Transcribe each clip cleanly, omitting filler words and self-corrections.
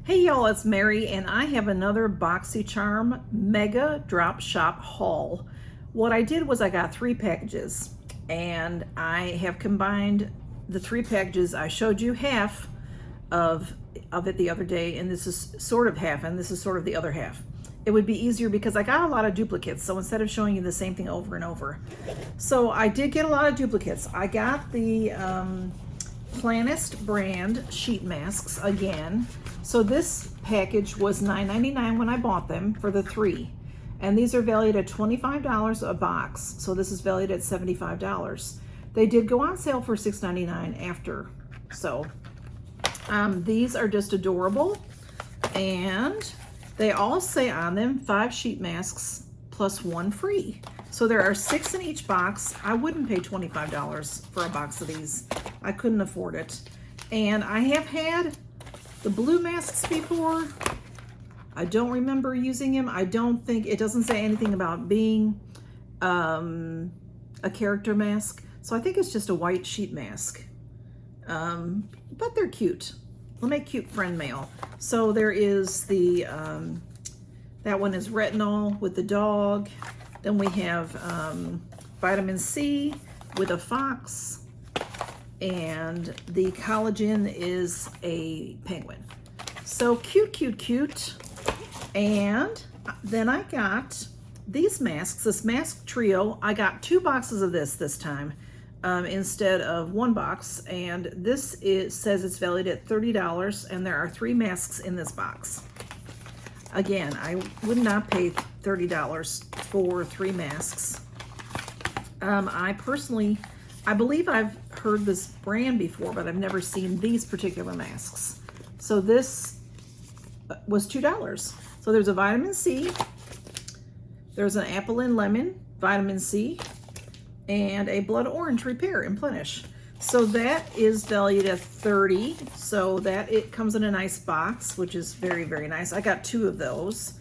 Hey y'all, it's Mary and I have another Boxycharm Mega Drop Shop haul. What I did was I got 3 packages and I have combined the 3 packages. I showed you half of it the other day, and this is sort of half and this is sort of the other half. It would be easier because I got a lot of duplicates, so instead of showing you the same thing over and over. So I did get a lot of duplicates. I got the Planist brand sheet masks again. So this package was $9.99 when I bought them for the 3. And these are valued at $25 a box. So this is valued at $75. They did go on sale for $6.99 after. So these are just adorable. And they all say on them 5 sheet masks plus 1 free. So there are 6 in each box. I wouldn't pay $25 for a box of these. I couldn't afford it. And I have had the blue masks before. I don't remember using them. I don't think, it doesn't say anything about being a character mask. So I think it's just a white sheet mask. But they're cute. They'll make cute friend mail. So there is the, that one is retinol with the dog. Then we have vitamin C with a fox. And the collagen is a penguin. So cute, cute, cute. And then I got these masks, this mask trio. I got 2 boxes of this time instead of 1 box. And this says it's valued at $30, and there are 3 masks in this box. Again, I would not pay $30 for 3 masks. I believe I've heard this brand before, but I've never seen these particular masks. So this was $2. So there's a vitamin C, there's an apple and lemon vitamin C, and a blood orange repair and plenish. So that is valued at $30. So that it comes in a nice box, which is very, very nice. I got 2 of those.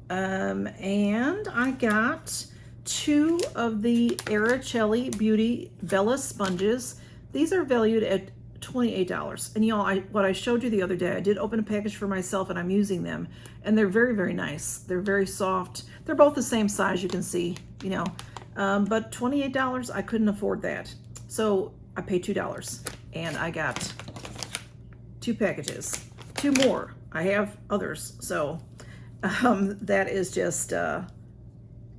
And I got 2 of the Eyescream Beauty Bella sponges. These are valued at $28. And y'all, what I showed you the other day, I did open a package for myself and I'm using them. And they're very, very nice. They're very soft. They're both the same size, you can see, you know. But $28, I couldn't afford that. So I paid $2 and I got 2 packages. 2 more. I have others. So that is just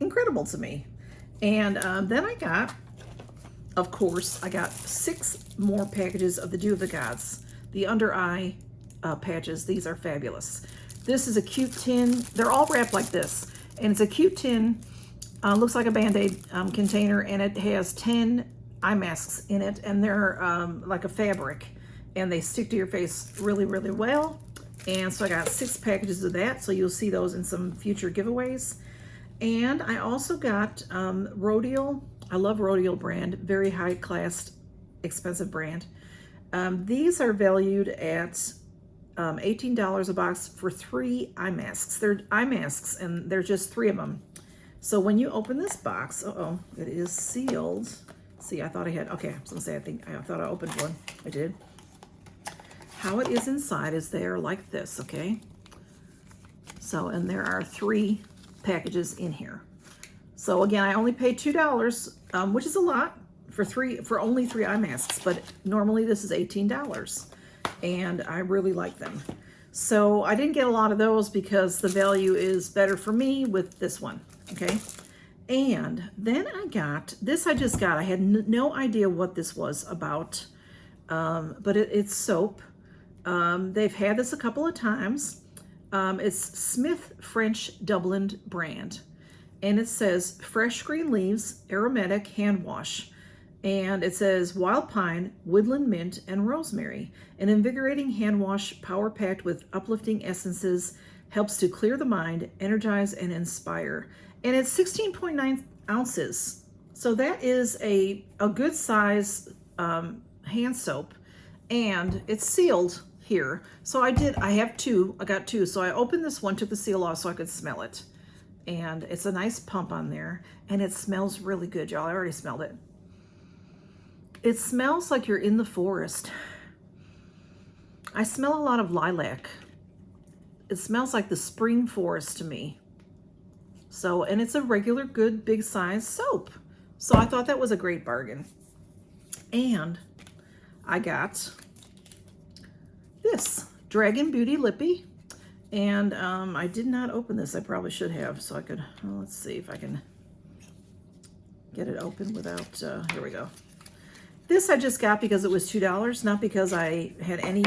incredible to me. And then I got, of course, I got 6 more packages of the Dew of the Gods, the under eye patches. These are fabulous. This is a cute tin. They're all wrapped like this, and it's a cute tin. Looks like a Band-Aid container, and it has 10 eye masks in it, and they're like a fabric, and they stick to your face really, really well. And so I got 6 packages of that, so you'll see those in some future giveaways. And I also got Rodial. I love Rodial brand, very high class, expensive brand. These are valued at $18 a box for 3 eye masks. They're eye masks, and there's just 3 of them. So when you open this box, it is sealed. See, I thought I had, okay, I was gonna say, I thought I opened one. I did. How it is inside is there like this, okay? So, and there are 3 packages in here. So again, I only paid $2, which is a lot for only 3 eye masks, but normally this is $18, and I really like them. So I didn't get a lot of those because the value is better for me with this one, okay? And then I got, this I just got, I had no idea what this was about, but it's soap. They've had this a couple of times. It's Smith French Dublin brand, and it says fresh green leaves, aromatic hand wash, and it says wild pine, woodland mint, and rosemary. An invigorating hand wash, power packed with uplifting essences, helps to clear the mind, energize, and inspire. And it's 16.9 ounces, so that is a good size hand soap, and it's sealed here. So I got 2. So I opened this one, took the seal off so I could smell it. And it's a nice pump on there, and it smells really good, y'all. I already smelled it. It smells like you're in the forest. I smell a lot of lilac it smells like the spring forest to me. So, and it's a regular good big size soap. So I thought that was a great bargain. And I got this Dragon Beauty Lippy. And I did not open this. I probably should have, so I could, well, let's see if I can get it open without, here we go. This I just got because it was $2, not because I had any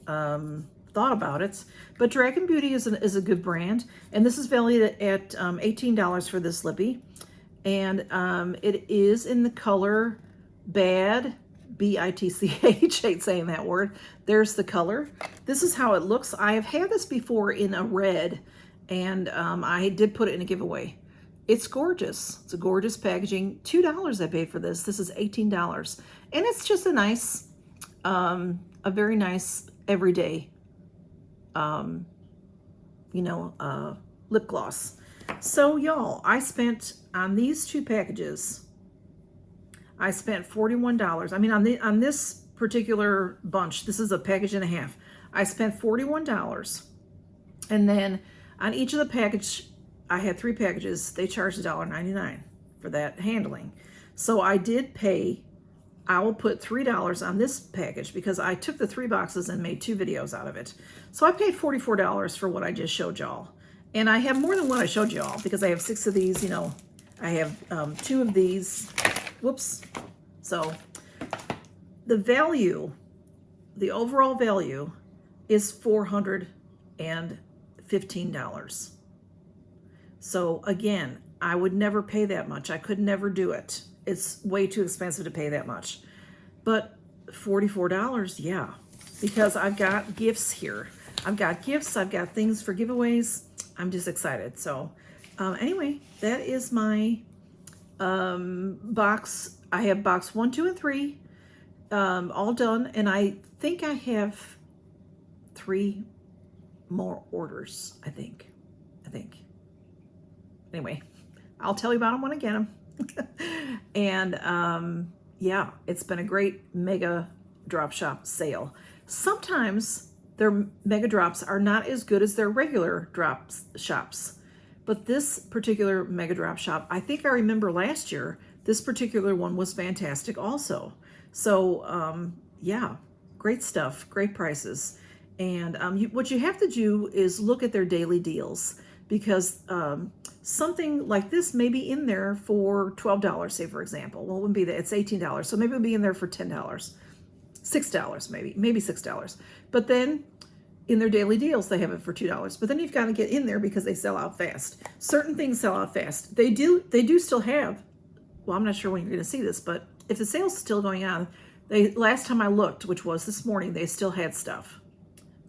thought about it. But Dragon Beauty is a good brand, and this is valued at $18 for this lippy. And it is in the color Bad, B-I-T-C-H, hate saying that word. There's the color. This is how it looks. I have had this before in a red, and I did put it in a giveaway. It's gorgeous. It's a gorgeous packaging. $2 I paid for this. This is $18. And it's just a nice, a very nice everyday, lip gloss. So y'all, I spent on these two packages, I spent $41. I mean, on this particular bunch, this is a package and a half. I spent $41. And then on each of the package, I had 3 packages. They charged $1.99 for that handling. So I did pay, I will put $3 on this package because I took the 3 boxes and made 2 videos out of it. So I paid $44 for what I just showed y'all. And I have more than what I showed y'all because I have 6 of these, you know. I have 2 of these. Whoops. So the value, the overall value is $415. So again, I would never pay that much. I could never do it. It's way too expensive to pay that much. But $44, yeah, because I've got gifts here. I've got gifts, I've got things for giveaways. I'm just excited. So anyway, that is my box. I have box 1, 2, and 3 all done, and I think I have 3 more orders. I think. Anyway, I'll tell you about them when I get them. And yeah, it's been a great mega drop shop sale. Sometimes their mega drops are not as good as their regular drop shops. But this particular mega drop shop, I think I remember last year, this particular one was fantastic also. So yeah, great stuff, great prices. And what you have to do is look at their daily deals, because something like this may be in there for $12, say for example. Well, it wouldn't be that, it's $18. So maybe it'll be in there for $10, $6 maybe $6. But then in their daily deals, they have it for $2. But then you've got to get in there because they sell out fast. Certain things sell out fast. They do still have, well, I'm not sure when you're going to see this, but if the sale's still going on, last time I looked, which was this morning, they still had stuff.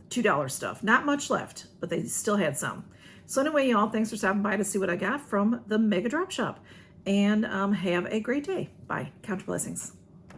$2 stuff. Not much left, but they still had some. So anyway, y'all, thanks for stopping by to see what I got from the Mega Drop Shop. And have a great day. Bye. Count your blessings.